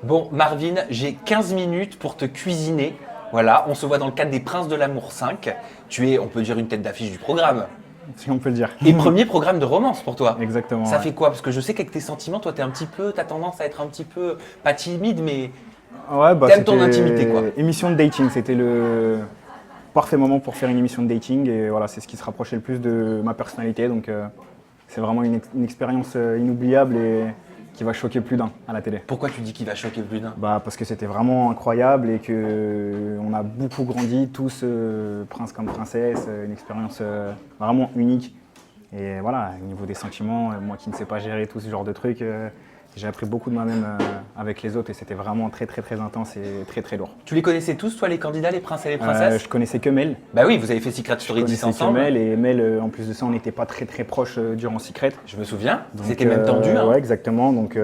Bon, Marvin, j'ai 15 minutes pour te cuisiner. Voilà, on se voit dans le cadre des Princes de l'Amour 5. Tu es, on peut dire, une tête d'affiche du programme. Si on peut le dire. Et premier programme de romance pour toi. Exactement. Ça ouais. fait quoi? Parce que je sais qu'avec tes sentiments, toi, t'as tendance à être un petit peu, pas timide, mais Ouais, bah, t'aimes ton c'était intimité, quoi. Émission de dating, c'était le parfait moment pour faire une émission de dating et voilà, c'est ce qui se rapprochait le plus de ma personnalité. Donc c'est vraiment une expérience inoubliable et qui va choquer plus d'un à la télé. Pourquoi tu dis qu'il va choquer plus d'un? Bah, parce que c'était vraiment incroyable et qu'on a beaucoup grandi, tous prince comme princesse, une expérience vraiment unique. Et voilà, au niveau des sentiments, moi qui ne sais pas gérer tout ce genre de trucs, j'ai appris beaucoup de moi-même avec les autres et c'était vraiment très très très intense et très très lourd. Tu les connaissais tous, toi, les candidats, les princes et les princesses? Je connaissais que Mel. Bah oui, vous avez fait Secret Je Story 10 connaissais que ensemble. Mel et Mel, en plus de ça, on n'était pas très très proches durant Secret. Je me souviens, Donc, c'était même tendu. Hein. Ouais, exactement. Donc,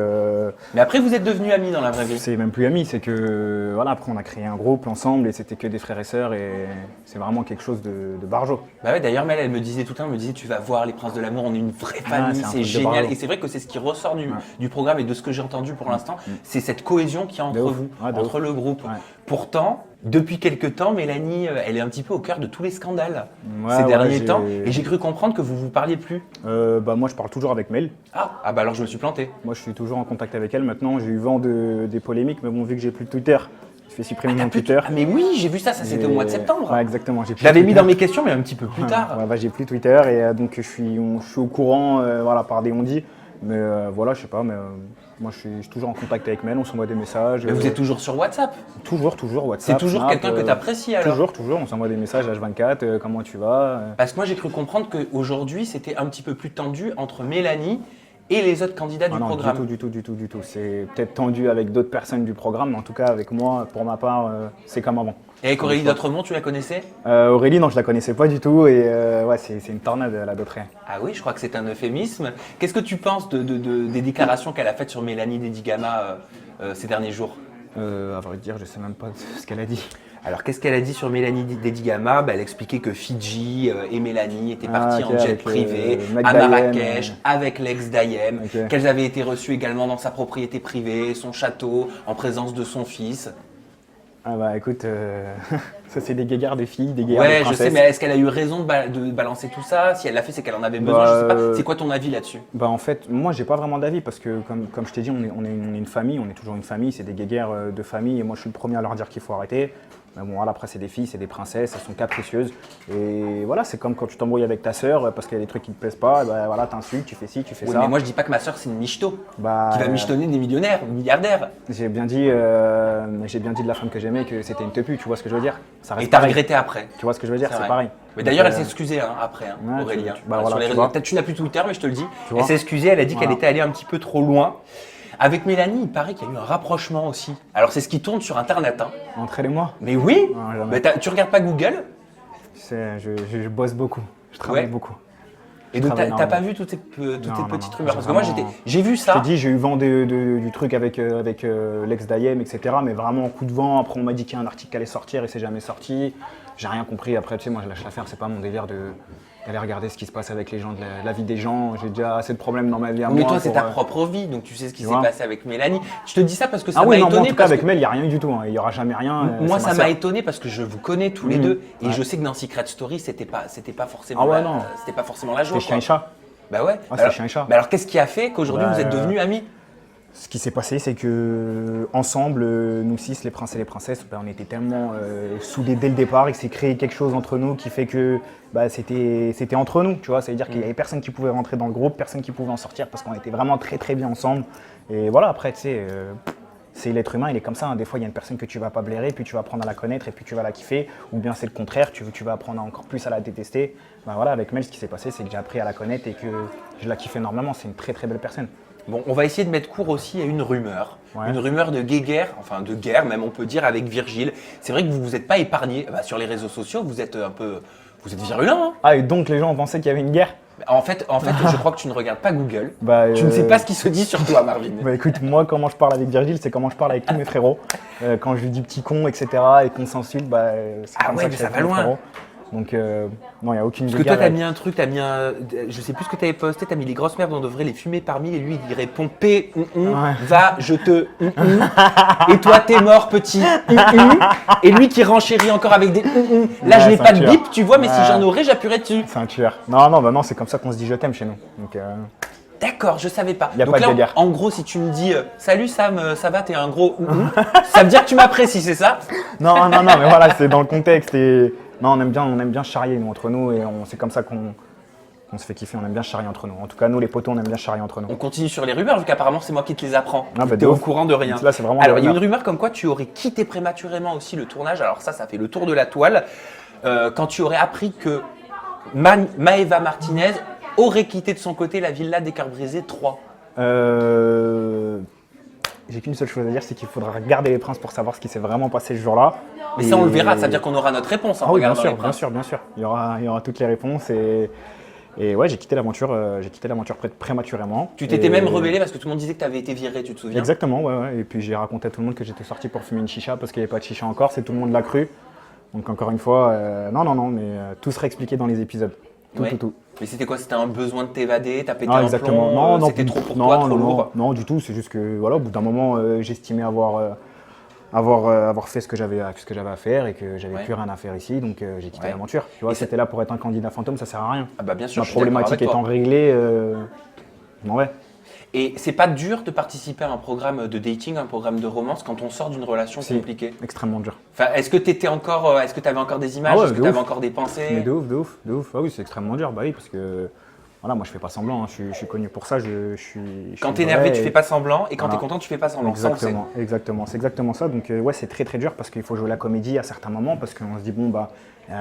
Mais après, vous êtes devenus amis dans la vraie vie. c'est même plus amis, c'est que voilà, après on a créé un groupe ensemble et c'était que des frères et sœurs et c'est vraiment quelque chose de barjo. Bah ouais, d'ailleurs, Mel, elle me disait tout le temps, elle me disait, tu vas voir les Princes de l'amour, on est une vraie famille, c'est un c'est truc de génial. bravo. Et c'est vrai que c'est ce qui ressort du programme et de ce que j'ai entendu pour l'instant, c'est cette cohésion qu'il y a entre De ouf. vous, Ouais, de entre ouf. le groupe. Ouais. Pourtant, depuis quelques temps, Mélanie, elle est un petit peu au cœur de tous les scandales Ouais, ces ouais, derniers j'ai- temps. Et j'ai cru comprendre que vous vous parliez plus. Bah, moi je parle toujours avec Mel. Ah bah alors je me suis planté. Moi je suis toujours en contact avec elle. Maintenant j'ai eu vent des polémiques, mais bon, vu que j'ai plus de Twitter, je fais supprimer mon Twitter. Ah mais oui, j'ai vu ça, c'était au mois de septembre. Ouais, exactement. Je l'avais mis dans mes questions, mais un petit peu plus tard. Ouais, bah, j'ai plus Twitter et donc je suis au courant voilà, par des on-dit. Mais voilà, je sais pas, mais moi je suis toujours en contact avec Mel, on s'envoie des messages. Mais vous êtes toujours sur WhatsApp. toujours WhatsApp. C'est toujours Snap, quelqu'un que tu apprécies alors. Toujours, on s'envoie des messages H24, comment tu vas Parce que moi j'ai cru comprendre qu'aujourd'hui c'était un petit peu plus tendu entre Mélanie et les autres candidats du Ah non, programme. du tout. C'est peut-être tendu avec d'autres personnes du programme, mais en tout cas avec moi, pour ma part, c'est comme avant. Et avec Aurélie d'Autremont, tu la connaissais? Aurélie, non, je la connaissais pas du tout et ouais, c'est une tornade la Dautrey. Ah oui, je crois que c'est un euphémisme. Qu'est-ce que tu penses des déclarations qu'elle a faites sur Mélanie Dedigama ces derniers jours? À vrai dire, je sais même pas ce qu'elle a dit. Alors qu'est-ce qu'elle a dit sur Mélanie Dedigama? Elle expliquait que Fidji et Mélanie étaient partis ok, en jet avec privé le mec à d'Ayem, Marrakech avec l'ex d'Ayem, Ok. qu'elles avaient été reçues également dans sa propriété privée, son château, en présence de son fils. Ah bah écoute, ça c'est des guéguerres de filles, des guéguerres de Ouais, je princesses. sais, mais est-ce qu'elle a eu raison de balancer tout ça? Si elle l'a fait, c'est qu'elle en avait besoin, je sais pas. C'est quoi ton avis là-dessus? Bah en fait, moi j'ai pas vraiment d'avis parce que comme je t'ai dit, on est une famille, on est toujours une famille, c'est des guéguerres de famille et moi je suis le premier à leur dire qu'il faut arrêter. Mais bon voilà, après c'est des filles, c'est des princesses, elles sont capricieuses et voilà, c'est comme quand tu t'embrouilles avec ta sœur parce qu'il y a des trucs qui te plaisent pas, et bah voilà, t'insultes, tu fais ci, tu fais Oui, ça. mais moi je dis pas que ma soeur c'est une michto, Bah, qui va michetonner des millionnaires, milliardaires. j'ai bien dit de la femme que j'aimais que c'était une tepu, tu vois ce que je veux dire? Ça Et reste t'as pareil. regretté après. Tu vois ce que je veux dire? C'est C'est vrai. pareil. Mais d'ailleurs, Donc, elle s'est excusée après, ouais, Aurélie. bah sur voilà, les tu réseaux. vois. Peut-être tu n'as plus Twitter, mais je te le dis. vois. Elle s'est excusée, elle a dit qu'elle Voilà. était allée un petit peu trop loin. Avec Mélanie, il paraît qu'il y a eu un rapprochement aussi. Alors c'est ce qui tourne sur Internet. Hein. Entre elle et moi, Mais oui, jamais. mais tu regardes pas Google je bosse beaucoup, je travaille Ouais. beaucoup. et donc travaille t'as pas énormément. vu toutes ces Non, petites non, rumeurs. j'ai Parce que moi vraiment- j'ai vu Je ça. t'ai dit, j'ai eu vent du truc avec l'ex d'Ayem, etc. Mais vraiment coup de vent. Après, on m'a dit qu'il y a un article qui allait sortir et c'est jamais sorti. J'ai rien compris. Après, tu sais, moi, je lâche l'affaire. C'est pas mon délire d'aller regarder ce qui se passe avec les gens, la vie des gens. J'ai déjà assez de problèmes dans ma vie à Mais moi. toi, c'est ta pour, propre vie, donc tu sais ce qui tu s'est vois. passé avec Mélanie. Je te dis ça parce que ça Ah m'a oui, non, moi, en étonné. tout cas, parce avec que- Mel, il n'y a rien eu du tout. Il n'y aura jamais rien. Moi, c'est ça ma m'a sœur. étonné parce que je vous connais tous les Mhm. deux et Ouais. je sais que dans Secret Story, c'était pas forcément, Ah ouais, non. c'était pas forcément la joie. C'est chien et quoi. chat. Bah ouais. Ah, c'est alors, chien et chat. bah alors, qu'est-ce qui a fait qu'aujourd'hui Bah, vous êtes devenus amis? Ce qui s'est passé, c'est que ensemble, nous six, les princes et les princesses, on était tellement soudés dès le départ, il s'est créé quelque chose entre nous qui fait que c'était entre nous, tu vois. Ça veut dire qu'il n'y avait personne qui pouvait rentrer dans le groupe, personne qui pouvait en sortir parce qu'on était vraiment très très bien ensemble. Et voilà, après, tu sais, c'est l'être humain, il est comme ça. Hein. Des fois, il y a une personne que tu vas pas blairer, puis tu vas apprendre à la connaître et puis tu vas la kiffer. Ou bien c'est le contraire, tu vas apprendre encore plus à la détester. Ben voilà, avec Mel, ce qui s'est passé, c'est que j'ai appris à la connaître et que je la kiffe énormément. C'est une très très belle personne. Bon, on va essayer de mettre court aussi à une rumeur. Ouais. Une rumeur de guéguerre, enfin de guerre même on peut dire avec Virgile. C'est vrai que vous vous êtes pas épargné. Bah, sur les réseaux sociaux, vous êtes virulent. Hein. Ah, et donc les gens pensaient qu'il y avait une guerre? En fait, je crois que tu ne regardes pas Google. Bah, Tu ne sais pas ce qui se dit sur toi, Marvin. Bah écoute, moi, comment je parle avec Virgile, c'est comment je parle avec tous mes frérots. Quand je lui dis petit con, etc., et qu'on s'insulte, bah, c'est Ah comme ouais, ça mais que je ça fais va avec mes loin. frérots. Donc, non, il n'y a aucune Parce que toi, bagarre. t'as mis un truc, je sais plus ce que t'avais posté, t'as mis les grosses merdes, on devrait les fumer parmi, et lui, il répond P, va, je te, et toi, t'es mort, petit, et lui qui renchérit encore avec des, là, Ouais, je n'ai c'est pas un de tueur. bip, tu vois, mais si Ouais. j'en aurais, j'appuierais dessus. C'est un tueur. Non, non, bah non, c'est comme ça qu'on se dit je t'aime chez nous. Donc, D'accord, je savais pas. Y a Donc pas de là, bagarre. en gros, si tu me dis salut Sam, ça va, t'es un gros ça veut dire que tu m'apprécies, c'est ça? non, non, non, mais voilà, c'est dans le contexte. Et... Non, on aime bien charrier nous, entre nous et c'est comme ça qu'on se fait kiffer. On aime bien charrier entre nous. En tout cas, nous, les potos, on aime bien charrier entre nous. On continue sur les rumeurs, vu qu'apparemment c'est moi qui te les apprends. Ah, bah, T'es de au ouf. courant de rien. Là, c'est vraiment Alors, des il y a une rumeurs. rumeur comme quoi tu aurais quitté prématurément aussi le tournage. Alors ça fait le tour de la toile. Quand tu aurais appris que Maëva Martinez aurait quitté de son côté la Villa des Cœurs Brisés 3. J'ai qu'une seule chose à dire, c'est qu'il faudra regarder les princes pour savoir ce qui s'est vraiment passé ce jour-là. Mais ça, on le verra. Ça veut dire qu'on aura notre réponse en Ah oui, bien regardant sûr, les bien princes. sûr, bien sûr. Il y aura toutes les réponses et ouais, j'ai quitté l'aventure prématurément. Tu t'étais Et- même rebellé parce que tout le monde disait que tu avais été viré, tu te souviens? Exactement, ouais, ouais. Et puis j'ai raconté à tout le monde que j'étais sorti pour fumer une chicha parce qu'il n'y avait pas de chicha encore, c'est tout le monde l'a cru. Donc encore une fois, non, mais tout sera expliqué dans les épisodes. Tout, Ouais. tout. Mais c'était quoi? C'était un besoin de t'évader? T'as pété Ah, un exactement. plomb? Non, non, C'était trop pour non, toi, trop non, lourd? non, du tout. C'est juste que, voilà, au bout d'un moment, j'estimais avoir fait ce que j'avais à faire et que j'avais Ouais. plus rien à faire ici, donc j'ai quitté Ouais. l'aventure. Tu vois, Et ça- c'était là pour être un candidat fantôme, ça sert à rien. Ah bah bien sûr, Ma je suis d'accord problématique avec toi. étant réglée, je m'en vais. Et c'est pas dur de participer à un programme de dating, un programme de romance quand on sort d'une relation C'est compliquée? extrêmement dur. Enfin, est-ce que t'avais encore des images? Ah ouais, Est-ce que de t'avais ouf. encore des pensées? Mais de ouf. Ah oui, c'est extrêmement dur. Bah oui, parce que voilà, moi je fais pas semblant. Hein. Je suis connu pour ça. Je suis. Quand suis t'es énervé, vrai tu et- fais pas semblant, et quand Voilà. t'es content, tu fais pas semblant. Ça, on le sait. Exactement. C'est exactement ça. Donc ouais, c'est très très dur parce qu'il faut jouer la comédie à certains moments parce qu'on se dit bon bah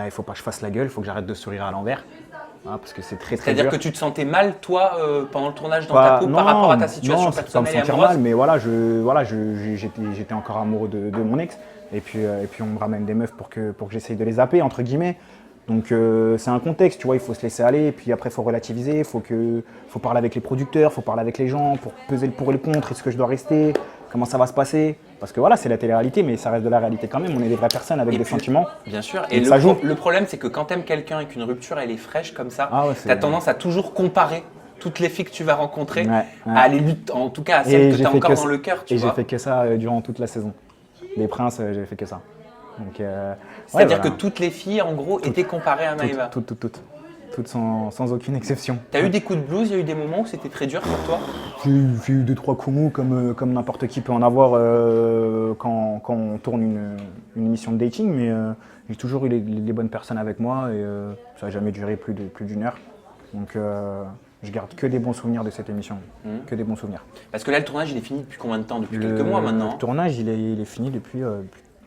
il faut pas que je fasse la gueule, il faut que j'arrête de sourire à l'envers. Voilà, parce que c'est très très C'est-à-dire dur. que tu te sentais mal, toi, pendant le tournage dans Pas- ta peau, par rapport à ta situation non, c'est pas me personnelle et sentir amoureuse? mal, mais voilà, j'étais encore amoureux de mon ex. Et puis on me ramène des meufs pour que j'essaye de les zapper, entre guillemets. Donc c'est un contexte, tu vois, il faut se laisser aller. Et puis après, il faut relativiser, il faut parler avec les producteurs, il faut parler avec les gens pour peser le pour et le contre. Est-ce que je dois rester? Comment ça va se passer? Parce que voilà, c'est la télé-réalité, mais ça reste de la réalité quand même. On est des vraies personnes avec Et des puis- sentiments. Bien sûr. Et Et ça joue. le problème, c'est que quand t'aimes quelqu'un et qu'une rupture, elle est fraîche comme ça, Ah ouais, c'est- t'as tendance à toujours comparer toutes les filles que tu vas rencontrer, Ouais, ouais. à les luttes, en tout cas à celles que j'ai t'as fait encore que dans ça- le cœur, tu Et j'ai vois. fait que ça durant toute la saison. Les princes, j'ai fait que ça. Donc, C'est-à-dire ouais, que voilà. toutes les filles, en gros, étaient comparées à Maëva. Toutes sans aucune exception. T'as eu des coups de blues, il y a eu des moments où c'était très dur pour toi? J'ai eu 2-3 coups mous comme n'importe qui peut en avoir quand on tourne une émission de dating, mais j'ai toujours eu les bonnes personnes avec moi et ça n'a jamais duré plus d'une heure. Donc je garde que des bons souvenirs de cette émission, que des bons souvenirs. Parce que là, le tournage, il est fini depuis combien de temps? Depuis quelques mois maintenant, Le hein. tournage, il est fini depuis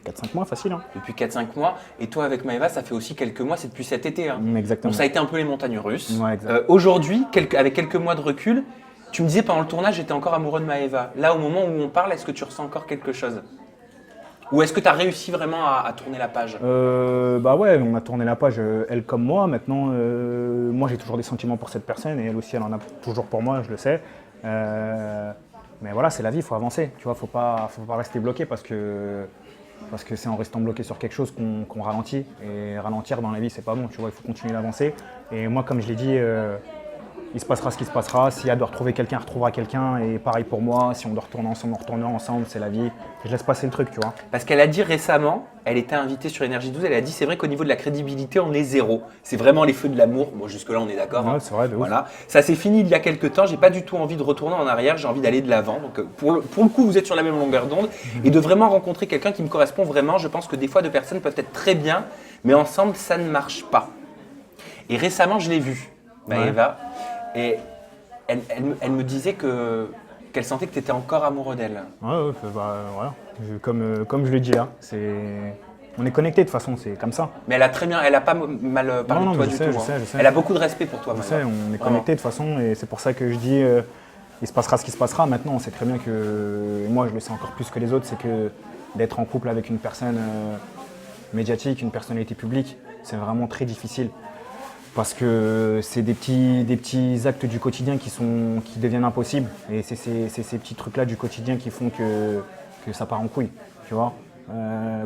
4-5 mois, facile. Hein. Depuis 4-5 mois. Et toi, avec Maëva, ça fait aussi quelques mois, c'est depuis cet été, hein. Exactement. Donc ça a été un peu les montagnes russes. Ouais, exact. Aujourd'hui, avec quelques mois de recul, tu me disais pendant le tournage, j'étais encore amoureux de Maëva. Là, au moment où on parle, est-ce que tu ressens encore quelque chose? Ou est-ce que tu as réussi vraiment à tourner la page? Bah ouais, on a tourné la page, elle comme moi. Maintenant, moi j'ai toujours des sentiments pour cette personne et elle aussi, elle en a toujours pour moi, je le sais. Mais voilà, c'est la vie, il faut avancer. Tu vois, faut pas rester bloqué parce que c'est en restant bloqué sur quelque chose qu'on ralentit. Et ralentir dans la vie, c'est pas bon. Tu vois, il faut continuer d'avancer. Et moi, comme je l'ai dit, il se passera ce qui se passera. Si elle doit retrouver quelqu'un, elle retrouvera quelqu'un. Et pareil pour moi, si on doit retourner ensemble, on retournera ensemble, c'est la vie. Je laisse passer le truc, tu vois. Parce qu'elle a dit récemment, elle était invitée sur Énergie 12, elle a dit c'est vrai qu'au niveau de la crédibilité, on est zéro. C'est vraiment les feux de l'amour. Bon, jusque-là, on est d'accord. Ouais, Hein. c'est vrai, de ouf. Voilà. Ça s'est fini il y a quelques temps. J'ai pas du tout envie de retourner en arrière. J'ai envie d'aller de l'avant. Donc, pour le coup, vous êtes sur la même longueur d'onde et de vraiment rencontrer quelqu'un qui me correspond vraiment. Je pense que des fois, deux personnes peuvent être très bien, mais ensemble, ça ne marche pas. Et récemment, je l'ai vue, Maëva, et elle me disait qu'elle sentait que tu étais encore amoureux d'elle. Ouais, voilà. Comme je le dis là, on est connectés de toute façon, c'est comme ça. Mais elle a pas mal parlé Non, de toi mais du je tout. sais, hein. je sais. Elle a beaucoup de respect pour toi, Je Maëva. sais, on est Vraiment. connectés de toute façon et c'est pour ça que je dis il se passera ce qui se passera. Maintenant, on sait très bien que, et moi je le sais encore plus que les autres, c'est que d'être en couple avec une personne médiatique, une personnalité publique, c'est vraiment très difficile. Parce que c'est des petits actes du quotidien qui deviennent impossibles. Et c'est ces petits trucs-là du quotidien qui font que ça part en couille. Tu vois,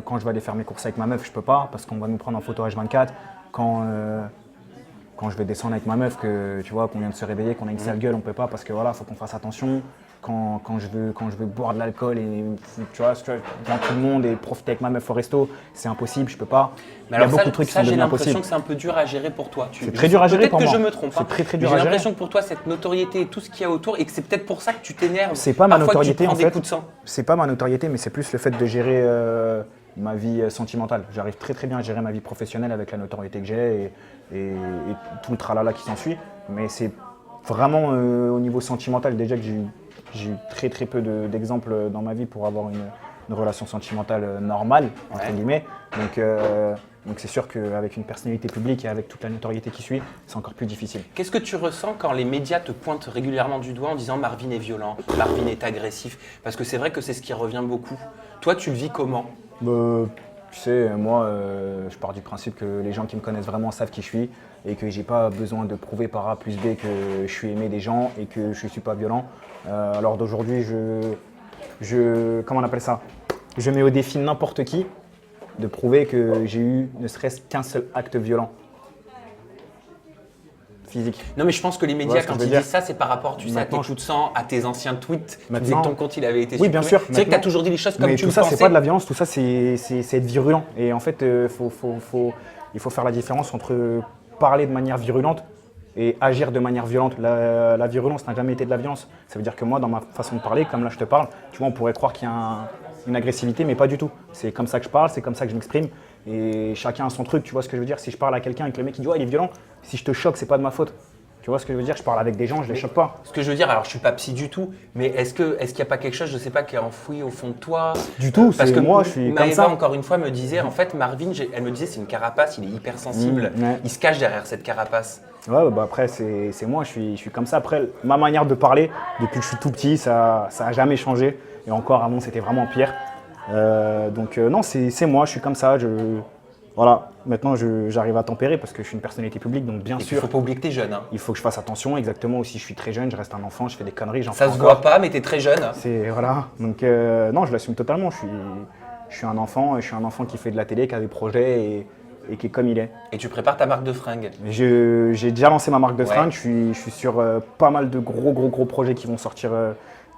quand je vais aller faire mes courses avec ma meuf, je peux pas parce qu'on va nous prendre en photo H24. quand je vais descendre avec ma meuf, que tu vois, qu'on vient de se réveiller, qu'on a une sale gueule, on peut pas parce que voilà, faut qu'on fasse attention. Quand je veux boire de l'alcool et tu vois, devant tout le monde et profiter avec ma meuf au resto, c'est impossible, je peux pas. Mais alors Il y a beaucoup de trucs qui sont j'ai devenus l'impression impossibles. que c'est un peu dur à gérer pour toi. C'est très dur à gérer pour moi. Peut-être que je me trompe. C'est très mais dur à j'ai gérer. l'impression que pour toi, cette notoriété et tout ce qu'il y a autour, et que c'est peut-être pour ça que tu t'énerves. C'est pas ma Parfois, notoriété tu prends en des fait. coups de sang. C'est pas ma notoriété, mais c'est plus le fait de gérer ma vie sentimentale. J'arrive très bien à gérer ma vie professionnelle avec la notoriété que j'ai et tout le tralala qui s'ensuit. Mais c'est vraiment au niveau sentimental déjà que j'ai eu très peu d'exemples dans ma vie pour avoir une relation sentimentale normale, entre guillemets. Donc c'est sûr qu'avec une personnalité publique et avec toute la notoriété qui suit, c'est encore plus difficile. Qu'est-ce que tu ressens quand les médias te pointent régulièrement du doigt en disant Marvin est violent, Marvin est agressif? Parce que c'est vrai que c'est ce qui revient beaucoup. Toi, tu le vis comment? Tu sais, moi, je pars du principe que les gens qui me connaissent vraiment savent qui je suis et que j'ai pas besoin de prouver par A plus B que je suis aimé des gens et que je suis pas violent. Alors d'aujourd'hui, comment on appelle ça? Je mets au défi n'importe qui de prouver que j'ai eu ne serait-ce qu'un seul acte violent. Physique. Non, mais je pense que les médias, quand ils disent ça, c'est par rapport, tu sais, à tes Maintenant, coups de sang, à tes anciens tweets. Tu disais que Maintenant- ton compte, il avait été Oui, supprimé. bien sûr. C'est vrai que tu as Maintenant- toujours dit les choses comme Mais tu tout le ça, pensais. c'est pas de la violence, tout ça, c'est être virulent. Et en fait, il faut faire la différence entre parler de manière virulente et agir de manière violente. La virulence n'a jamais été de la violence. Ça veut dire que moi, dans ma façon de parler, comme là je te parle, tu vois, on pourrait croire qu'il y a une agressivité, mais pas du tout. C'est comme ça que je parle, c'est comme ça que je m'exprime. Et chacun a son truc, tu vois ce que je veux dire. Si je parle à quelqu'un et que le mec il dit ouais, il est violent, si je te choque, c'est pas de ma faute. Tu vois ce que je veux dire? Je parle avec des gens, je les choque pas. Ce que je veux dire, alors je suis pas psy du tout, mais est-ce qu'il n'y a pas quelque chose, je sais pas, qui est enfoui au fond de toi? Du tout, Parce c'est que moi, je suis comme Maëva, ça. encore une fois, me disait, en fait, Marvin, elle me disait, c'est une carapace, il est hypersensible, Ouais. il se cache derrière cette carapace. Ouais, bah après, c'est moi, je suis comme ça. Après, ma manière de parler, depuis que je suis tout petit, ça a jamais changé. Et encore avant, c'était vraiment pire. Non, c'est moi, je suis comme ça. Voilà, maintenant, j'arrive à tempérer parce que je suis une personnalité publique, donc bien Et il sûr, faut pas oublier que t'es jeune. Hein. il faut que je fasse attention. Exactement, aussi, je suis très jeune, je reste un enfant, je fais des conneries, j'en Ça fais se encore. voit pas, mais t'es très jeune. Voilà, donc non, je l'assume totalement. Je suis un enfant, et je suis un enfant qui fait de la télé, qui a des projets et qui est comme il est. Et tu prépares ta marque de fringues. J'ai déjà lancé ma marque de Ouais. fringues, je suis sur pas mal de gros projets qui vont sortir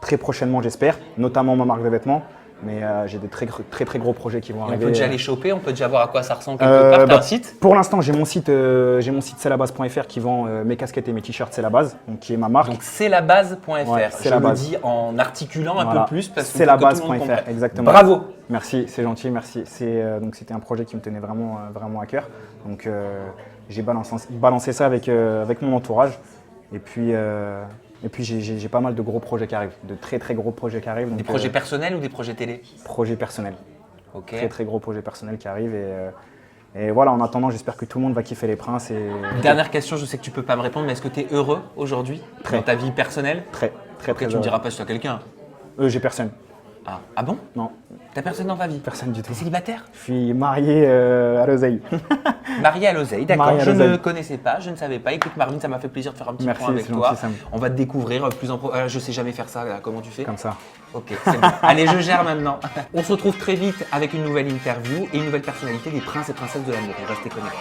très prochainement, j'espère, notamment ma marque de vêtements. Mais j'ai des très gros projets qui vont Et on arriver. peut déjà les choper, on peut déjà voir à quoi ça ressemble quelque part. T'as un site? Pour l'instant, j'ai mon site celabase.fr qui vend mes casquettes et mes t-shirts C'est la base, donc qui est ma marque. Donc c'est la base.fr. Ouais, c'est je la le base. dis en articulant un Voilà. peu plus parce que C'est pour que tout le monde labase.fr, comprenne. exactement. Bravo. Merci, c'est gentil, merci. Donc c'était un projet qui me tenait vraiment à cœur. Donc j'ai balancé ça avec mon entourage. Et puis j'ai pas mal de gros projets qui arrivent, de très gros projets qui arrivent. Des Donc, projets personnels ou des projets télé? projets personnels. Ok. Très gros projets personnels qui arrivent. Et voilà, en attendant, j'espère que tout le monde va kiffer les Princes. Dernière question, je sais que tu peux pas me répondre, mais est-ce que tu es heureux aujourd'hui Très. dans ta vie personnelle? Très Après, tu me heureux. diras pas si tu as quelqu'un. J'ai personne. Ah bon? Non, T'as personne dans ta vie? personne du tout. T'es célibataire? Je suis marié à l'oseille. Marié à l'oseille, d'accord. Marié à Je ne l'oseille. connaissais pas, je ne savais pas. Écoute Marvin, ça m'a fait plaisir de faire un petit Merci, point avec c'est toi. gentil, Sam. On va te découvrir plus en je sais jamais faire ça, là. Comment tu fais? Comme ça. Ok, c'est bon. Allez, je gère maintenant. On se retrouve très vite avec une nouvelle interview et une nouvelle personnalité des princes et princesses de l'amour. Restez connectés.